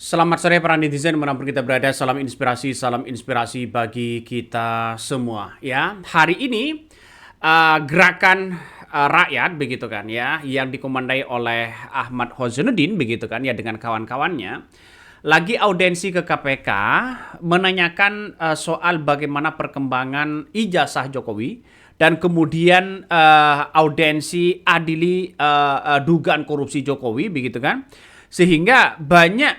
Selamat sore para netizen dimanapun kita berada, salam inspirasi bagi kita semua ya. Hari ini gerakan rakyat begitu kan ya, yang dikomandai oleh Ahmad Hosenuddin begitu kan ya dengan kawan-kawannya lagi audensi ke KPK menanyakan soal bagaimana perkembangan ijazah Jokowi dan kemudian audensi adili dugaan korupsi Jokowi begitu kan. Sehingga banyak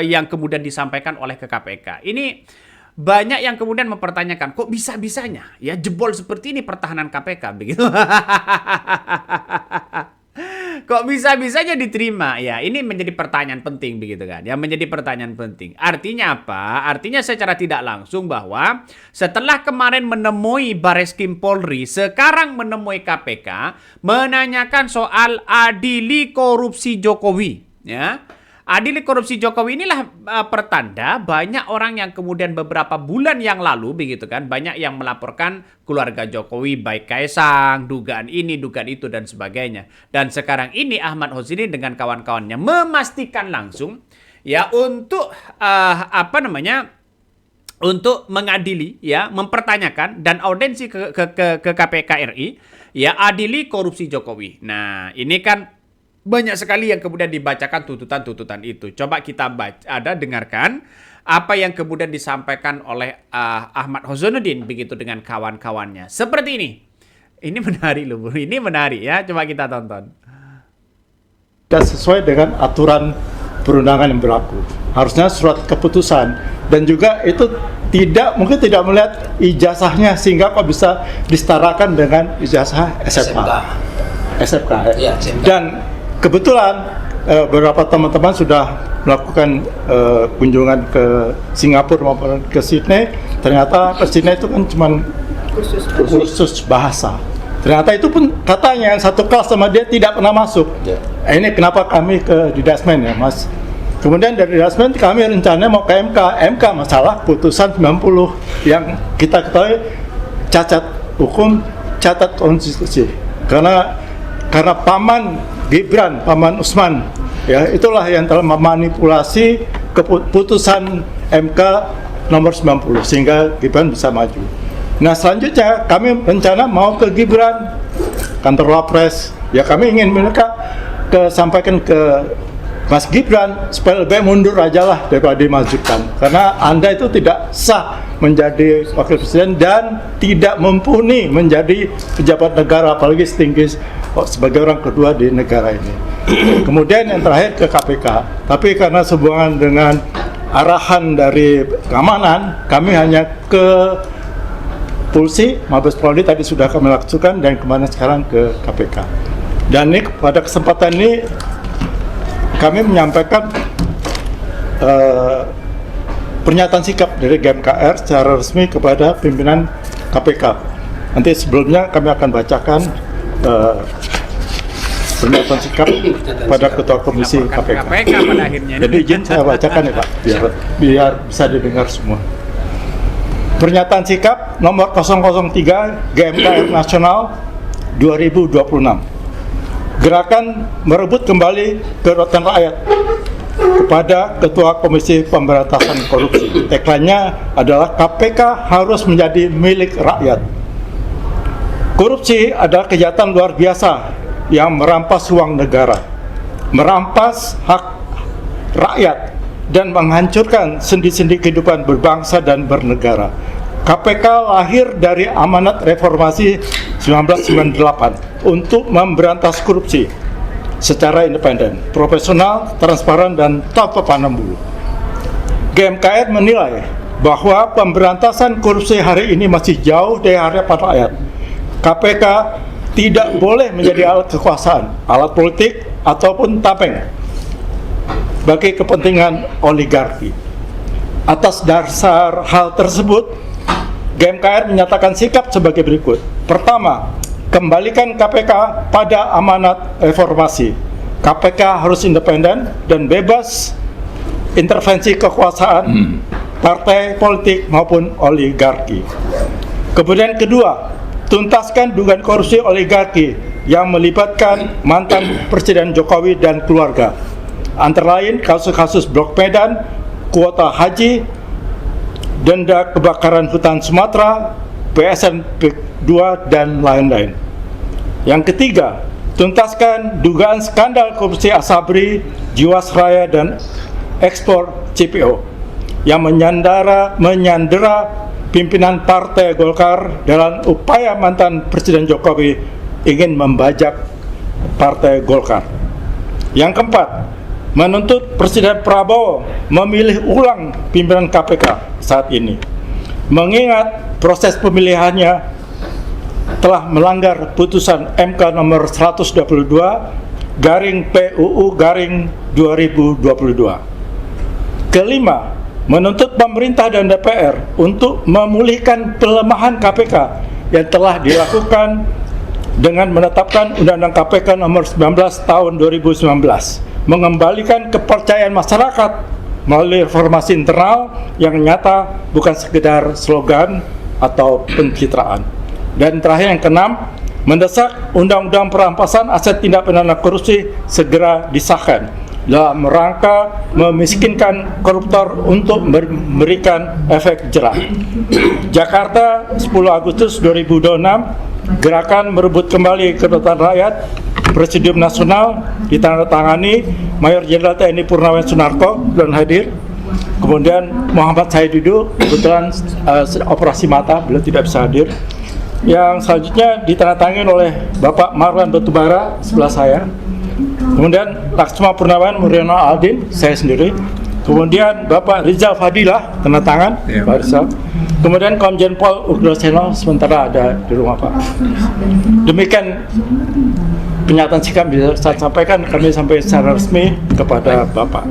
yang kemudian disampaikan oleh ke KPK. Ini banyak yang kemudian mempertanyakan, kok bisa-bisanya ya jebol seperti ini pertahanan KPK begitu. Kok bisa-bisanya diterima? Ya, ini menjadi pertanyaan penting begitu kan. Ya, menjadi pertanyaan penting. Artinya apa? Artinya secara tidak langsung bahwa setelah kemarin menemui Bareskrim Polri, sekarang menemui KPK menanyakan soal adili korupsi Jokowi, ya. Adili korupsi Jokowi inilah pertanda banyak orang yang kemudian beberapa bulan yang lalu begitu kan, banyak yang melaporkan keluarga Jokowi baik Kaesang, dugaan ini, dugaan itu dan sebagainya. Dan sekarang ini Ahmad Hosenuddin dengan kawan-kawannya memastikan langsung ya untuk untuk mengadili ya, mempertanyakan dan audensi ke KPK RI ya, adili korupsi Jokowi. Nah, ini kan banyak sekali yang kemudian dibacakan tuntutan-tuntutan itu. Coba kita dengarkan apa yang kemudian disampaikan oleh Ahmad Hosenuddin begitu dengan kawan-kawannya. Seperti ini. Ini menarik loh, Bu. Ini menarik ya. Coba kita tonton. Dan sesuai dengan aturan perundangan yang berlaku. Harusnya surat keputusan dan juga itu mungkin tidak melihat ijazahnya sehingga kok bisa disetarakan dengan ijazah SMK. Ya, SMK. Dan kebetulan beberapa teman-teman sudah melakukan kunjungan ke Singapura maupun ke Sydney. Ternyata ke Sydney itu kan cuma khusus bahasa. Ternyata itu pun katanya yang satu kelas sama dia tidak pernah masuk. Ini kenapa kami ke Didasmen ya Mas. Kemudian dari Didasmen kami rencananya mau ke MK masalah putusan 90 yang kita ketahui cacat hukum, cacat konstitusi. Karena paman Gibran, paman Usman, ya itulah yang telah memanipulasi keputusan MK nomor 90 sehingga Gibran bisa maju. Nah selanjutnya kami rencana mau ke Gibran, kantor Wapres, ya kami ingin mereka sampaikan ke Mas Gibran supaya lebih mundur aja lah daripada dimajukan, karena Anda itu tidak sah menjadi wakil presiden dan tidak mumpuni menjadi pejabat negara, apalagi setinggi sebagai orang kedua di negara ini. Kemudian yang terakhir ke KPK, tapi karena sehubungan dengan arahan dari keamanan, kami hanya ke Polisi, Mabes Polri tadi sudah kami lakukan dan kemarin sekarang ke KPK. Dan ini pada kesempatan ini kami menyampaikan pernyataan sikap dari GMKR secara resmi kepada pimpinan KPK. Nanti sebelumnya kami akan bacakan pernyataan sikap pada Ketua Komisi KPK. Jadi izin saya bacakan ya Pak, biar bisa didengar semua. Pernyataan sikap nomor 003 GMKR Nasional 2026. Gerakan merebut kembali kedaulatan rakyat kepada Ketua Komisi Pemberantasan Korupsi. Tagline-nya adalah KPK harus menjadi milik rakyat. Korupsi adalah kejahatan luar biasa yang merampas uang negara, merampas hak rakyat, dan menghancurkan sendi-sendi kehidupan berbangsa dan bernegara. KPK lahir dari amanat reformasi 1998 untuk memberantas korupsi secara independen, profesional, transparan, dan tanpa pandang bulu. GMKR menilai bahwa pemberantasan korupsi hari ini masih jauh dari harapan rakyat. KPK tidak boleh menjadi alat kekuasaan, alat politik, ataupun tameng bagi kepentingan oligarki. Atas dasar hal tersebut, GMKR menyatakan sikap sebagai berikut. Pertama, kembalikan KPK pada amanat reformasi. KPK harus independen dan bebas intervensi kekuasaan partai politik maupun oligarki. Kemudian kedua, tuntaskan dugaan korupsi oligarki yang melibatkan mantan Presiden Jokowi dan keluarga. Antara lain kasus-kasus Blok Medan, kuota haji, denda kebakaran hutan Sumatera, PSN P2, dan lain-lain. Yang ketiga, tuntaskan dugaan skandal korupsi Asabri, Jiwasraya, dan ekspor CPO yang menyandera pimpinan Partai Golkar dalam upaya mantan Presiden Jokowi ingin membajak Partai Golkar. Yang keempat, menuntut Presiden Prabowo memilih ulang pimpinan KPK saat ini, mengingat proses pemilihannya telah melanggar putusan MK nomor 122 garing PUU garing 2022. Kelima, menuntut pemerintah dan DPR untuk memulihkan pelemahan KPK yang telah dilakukan dengan menetapkan Undang-Undang KPK nomor 19 tahun 2019, mengembalikan kepercayaan masyarakat melalui reformasi internal yang nyata, bukan sekedar slogan atau pencitraan. Dan terakhir, yang keenam, mendesak Undang-Undang Perampasan Aset Tindak Pidana Korupsi segera disahkan dalam rangka memiskinkan koruptor untuk memberikan efek jerah. Jakarta, 10 Agustus 2026, gerakan merebut kembali kedaulatan rakyat, Presidium Nasional ditandatangani Mayor Jenderal TNI Purnawan Sunarko dan hadir. Kemudian Muhammad Said Didu, kebetulan operasi mata, beliau tidak bisa hadir. Yang selanjutnya ditandatangani oleh Bapak Marwan Batubara sebelah saya. Kemudian Laksma Purnawan Muriono Aldin, saya sendiri. Kemudian Bapak Rizal Fadilah, tanda tangan, Pak Rizal. Kemudian Komjen Pol Ugdoseno sementara ada di rumah Pak. Demikian pernyataan sikap bisa saya sampaikan, kami sampai secara resmi kepada Bapak.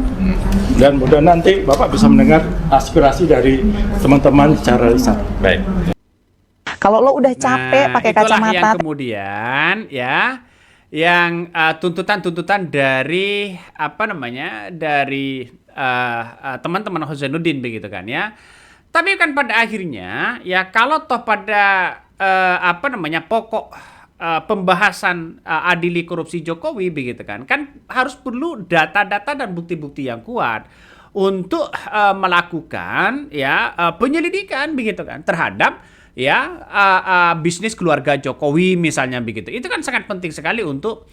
Dan mudah nanti Bapak bisa mendengar aspirasi dari teman-teman secara lisan. Baik. Kalau lo udah capek pakai kacamata, yang kemudian ya, yang tuntutan-tuntutan dari dari teman-teman Husainuddin begitu kan ya. Tapi kan pada akhirnya ya, kalau toh pada pokok pembahasan adili korupsi Jokowi begitu kan harus perlu data-data dan bukti-bukti yang kuat untuk melakukan ya penyelidikan begitu kan terhadap ya bisnis keluarga Jokowi misalnya begitu. Itu kan sangat penting sekali untuk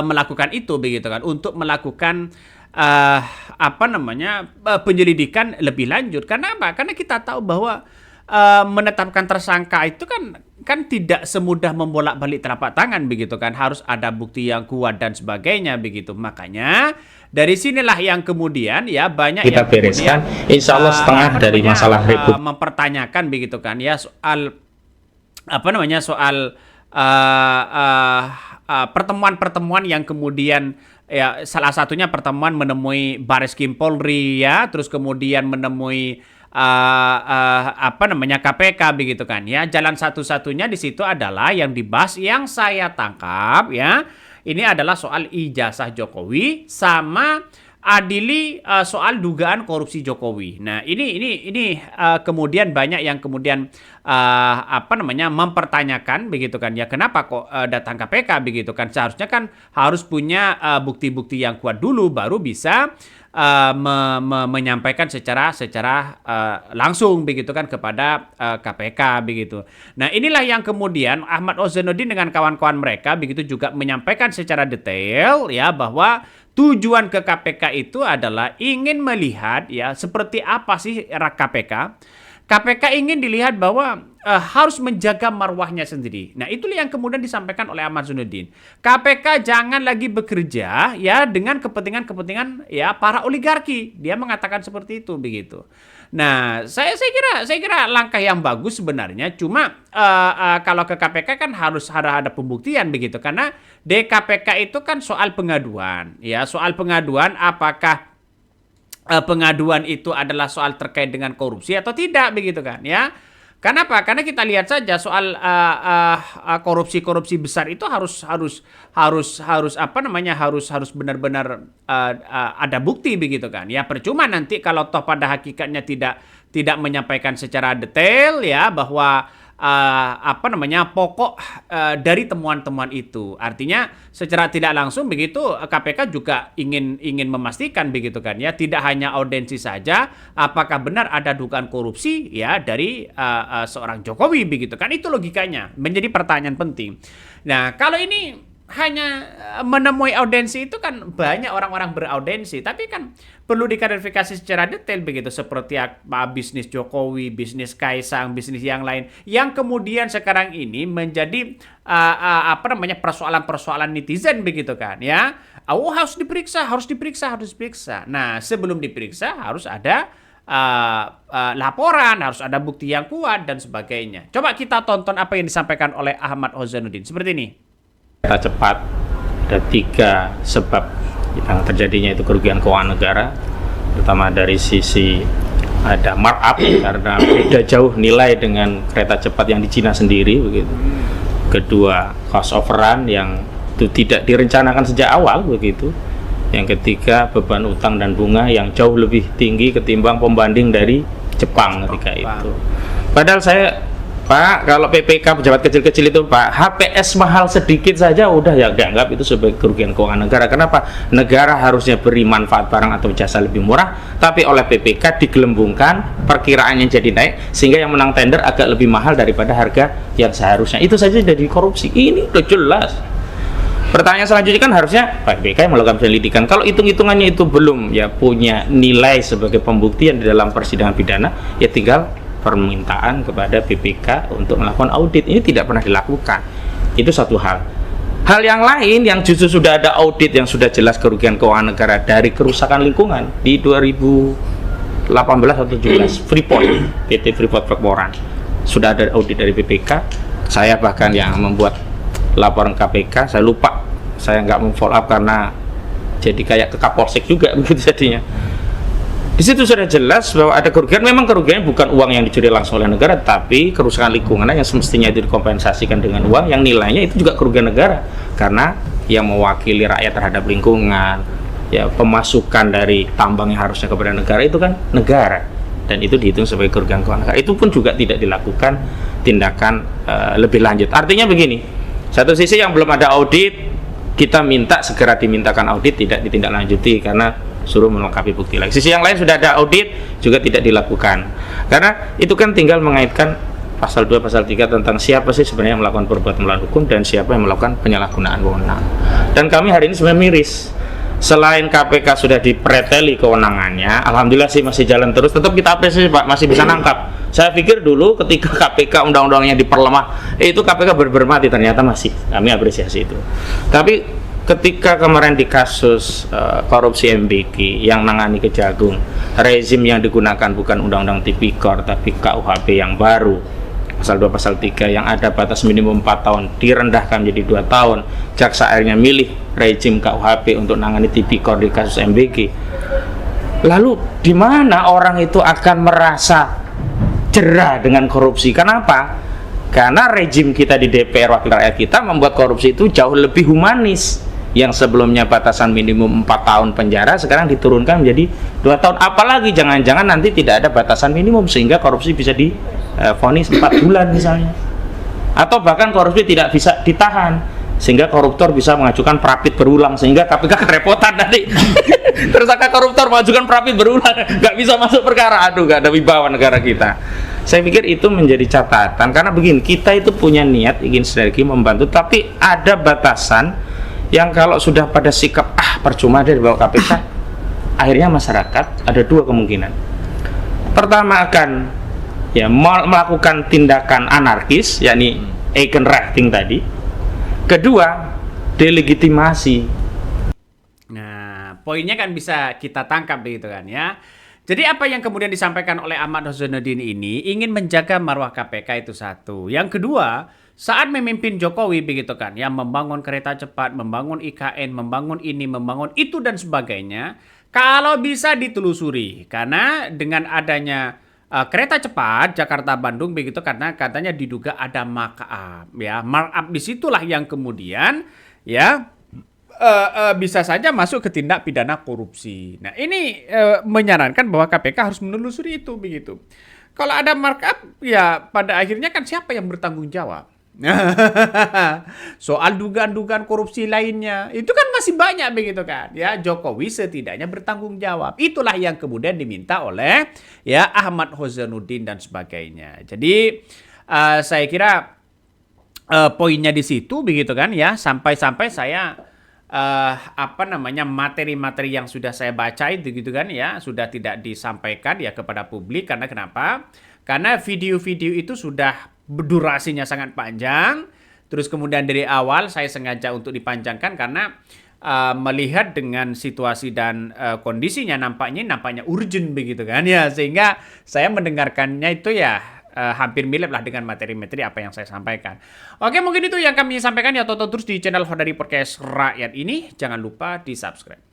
melakukan itu begitu kan, untuk melakukan penyelidikan lebih lanjut. Karena apa? Karena kita tahu bahwa menetapkan tersangka itu kan tidak semudah membolak-balik telapak tangan begitu kan, harus ada bukti yang kuat dan sebagainya begitu. Makanya dari sinilah yang kemudian ya banyak kita yang bereskan, insya Allah setengah dari masalah ribut mempertanyakan begitu kan ya soal pertemuan-pertemuan yang kemudian ya salah satunya pertemuan menemui Bareskrim Polri ya, terus kemudian menemui KPK begitu kan ya. Jalan satu-satunya di situ adalah yang dibahas, yang saya tangkap ya, ini adalah soal ijazah Jokowi sama adili soal dugaan korupsi Jokowi. Nah, ini kemudian banyak yang kemudian mempertanyakan begitu kan ya, kenapa kok datang KPK begitu kan? Seharusnya kan harus punya bukti-bukti yang kuat dulu baru bisa menyampaikan secara langsung begitu kan kepada KPK begitu. Nah, inilah yang kemudian Ahmad Husainuddin dengan kawan-kawan mereka begitu juga menyampaikan secara detail ya, bahwa tujuan ke KPK itu adalah ingin melihat ya seperti apa sih KPK. KPK ingin dilihat bahwa harus menjaga marwahnya sendiri. Nah, itulah yang kemudian disampaikan oleh Ahmad Husainuddin. KPK jangan lagi bekerja ya dengan kepentingan-kepentingan ya para oligarki. Dia mengatakan seperti itu begitu. Nah, saya kira langkah yang bagus sebenarnya. Cuma kalau ke KPK kan harus ada pembuktian begitu, karena di KPK itu kan soal pengaduan. Ya, soal pengaduan apakah pengaduan itu adalah soal terkait dengan korupsi atau tidak begitu kan ya. Kenapa? Karena kita lihat saja soal korupsi besar itu harus benar-benar ada bukti begitu kan ya. Percuma nanti kalau toh pada hakikatnya tidak menyampaikan secara detail ya bahwa pokok dari temuan-temuan itu. Artinya secara tidak langsung begitu KPK juga ingin memastikan begitu kan ya, tidak hanya audensi saja, apakah benar ada dugaan korupsi ya dari seorang Jokowi begitu kan, itu logikanya menjadi pertanyaan penting. Nah, kalau ini hanya menemui audensi itu kan banyak orang-orang beraudensi, tapi kan perlu diklarifikasi secara detail begitu, seperti bisnis Jokowi, bisnis Kaisang, bisnis yang lain yang kemudian sekarang ini menjadi persoalan-persoalan netizen begitu kan ya. Harus diperiksa. Nah, sebelum diperiksa harus ada laporan, harus ada bukti yang kuat dan sebagainya. Coba kita tonton apa yang disampaikan oleh Ahmad Hozanuddin seperti ini. Kereta cepat ada 3 sebab yang terjadinya itu kerugian keuangan negara. Pertama dari sisi ada markup karena beda jauh nilai dengan kereta cepat yang di Cina sendiri begitu. Kedua, cost overrun yang itu tidak direncanakan sejak awal begitu. Yang ketiga, beban utang dan bunga yang jauh lebih tinggi ketimbang pembanding dari Jepang ketika itu. Padahal Pak, kalau PPK pejabat kecil-kecil itu Pak, HPS mahal sedikit saja udah ya dianggap itu sebagai kerugian keuangan negara. Kenapa? Negara harusnya beri manfaat barang atau jasa lebih murah, tapi oleh PPK digelembungkan, perkiraannya jadi naik, sehingga yang menang tender agak lebih mahal daripada harga yang seharusnya. Itu saja jadi korupsi. Ini udah jelas. Pertanyaan selanjutnya kan harusnya PPK yang melakukan penyelidikan. Kalau hitung-hitungannya itu belum ya punya nilai sebagai pembuktian di dalam persidangan pidana, ya tinggal permintaan kepada BPK untuk melakukan audit. Ini tidak pernah dilakukan. Itu satu hal. Hal yang lain yang justru sudah ada audit yang sudah jelas kerugian keuangan negara dari kerusakan lingkungan di 2018 atau 17 Freeport, PT Freeport McMoran sudah ada audit dari BPK. Saya bahkan yang membuat laporan KPK, saya lupa, saya nggak follow up karena jadi kayak ke Kapolsek juga begitu jadinya. Di situ sudah jelas bahwa ada kerugian. Memang kerugiannya bukan uang yang dicuri langsung oleh negara, tapi kerusakan lingkungan yang semestinya itu dikompensasikan dengan uang yang nilainya itu juga kerugian negara, karena yang mewakili rakyat terhadap lingkungan, ya pemasukan dari tambang yang harusnya kepada negara itu kan negara, dan itu dihitung sebagai kerugian keuangan negara. Itu pun juga tidak dilakukan tindakan lebih lanjut. Artinya begini, satu sisi yang belum ada audit, kita minta segera dimintakan audit, tidak ditindaklanjuti karena suruh melengkapi bukti lagi. Sisi yang lain sudah ada audit juga tidak dilakukan, karena itu kan tinggal mengaitkan pasal 2 pasal 3 tentang siapa sih sebenarnya yang melakukan perbuatan melawan hukum dan siapa yang melakukan penyalahgunaan wewenang. Dan kami hari ini sebenarnya miris, selain KPK sudah dipreteli kewenangannya, alhamdulillah sih masih jalan terus. Tetap kita apresiasi Pak, masih bisa nangkap. Saya pikir dulu ketika KPK undang-undangnya diperlemah, itu KPK bermati, ternyata masih. Kami apresiasi itu. Tapi ketika kemarin di kasus korupsi MBG yang nangani Kejagung, rezim yang digunakan bukan Undang-Undang Tipikor tapi KUHP yang baru, pasal 2 pasal 3 yang ada batas minimum 4 tahun direndahkan menjadi 2 tahun. Jaksa akhirnya milih rezim KUHP untuk nangani Tipikor di kasus MBG. Lalu di mana orang itu akan merasa jerah dengan korupsi? Kenapa? Karena rezim kita di DPR wakil rakyat kita membuat korupsi itu jauh lebih humanis. Yang sebelumnya batasan minimum 4 tahun penjara sekarang diturunkan menjadi 2 tahun. Apalagi jangan-jangan nanti tidak ada batasan minimum sehingga korupsi bisa divonis 4 bulan misalnya, atau bahkan korupsi tidak bisa ditahan sehingga koruptor bisa mengajukan prapit berulang, sehingga KPK kerepotan nanti tersangka koruptor mengajukan prapit berulang, nggak bisa masuk perkara. Aduh, nggak ada wibawa negara kita. Saya pikir itu menjadi catatan, karena begini, kita itu punya niat ingin sinergi membantu, tapi ada batasan yang kalau sudah pada sikap percuma deh dibawa KPK, akhirnya masyarakat ada 2 kemungkinan. Pertama akan ya melakukan tindakan anarkis, yakni Eigenrechting tadi. Kedua, delegitimasi. Nah, poinnya kan bisa kita tangkap begitu kan ya. Jadi apa yang kemudian disampaikan oleh Ahmad Hozanuddin ini ingin menjaga marwah KPK itu satu. Yang kedua, saat memimpin Jokowi begitu kan, yang membangun kereta cepat, membangun IKN, membangun ini, membangun itu dan sebagainya, kalau bisa ditelusuri, karena dengan adanya kereta cepat Jakarta-Bandung begitu, karena katanya diduga ada markup, ya markup disitulah yang kemudian ya bisa saja masuk ke tindak pidana korupsi. Nah, ini menyarankan bahwa KPK harus menelusuri itu begitu. Kalau ada markup, ya pada akhirnya kan siapa yang bertanggung jawab? Soal dugaan-dugaan korupsi lainnya, itu kan masih banyak begitu kan? Ya, Jokowi setidaknya bertanggung jawab. Itulah yang kemudian diminta oleh ya Ahmad Khozainuddin dan sebagainya. Jadi saya kira poinnya di situ begitu kan ya, sampai-sampai saya materi-materi yang sudah saya baca itu gitu kan ya sudah tidak disampaikan ya kepada publik. Karena kenapa? Karena video-video itu sudah durasinya sangat panjang. Terus kemudian dari awal saya sengaja untuk dipanjangkan karena melihat dengan situasi dan kondisinya nampaknya urgent begitu kan ya, sehingga saya mendengarkannya itu ya hampir mirip lah dengan materi-materi apa yang saya sampaikan. Oke, mungkin itu yang kami sampaikan ya. Tonton terus di channel Hodari Podcast Rakyat ini. Jangan lupa di subscribe.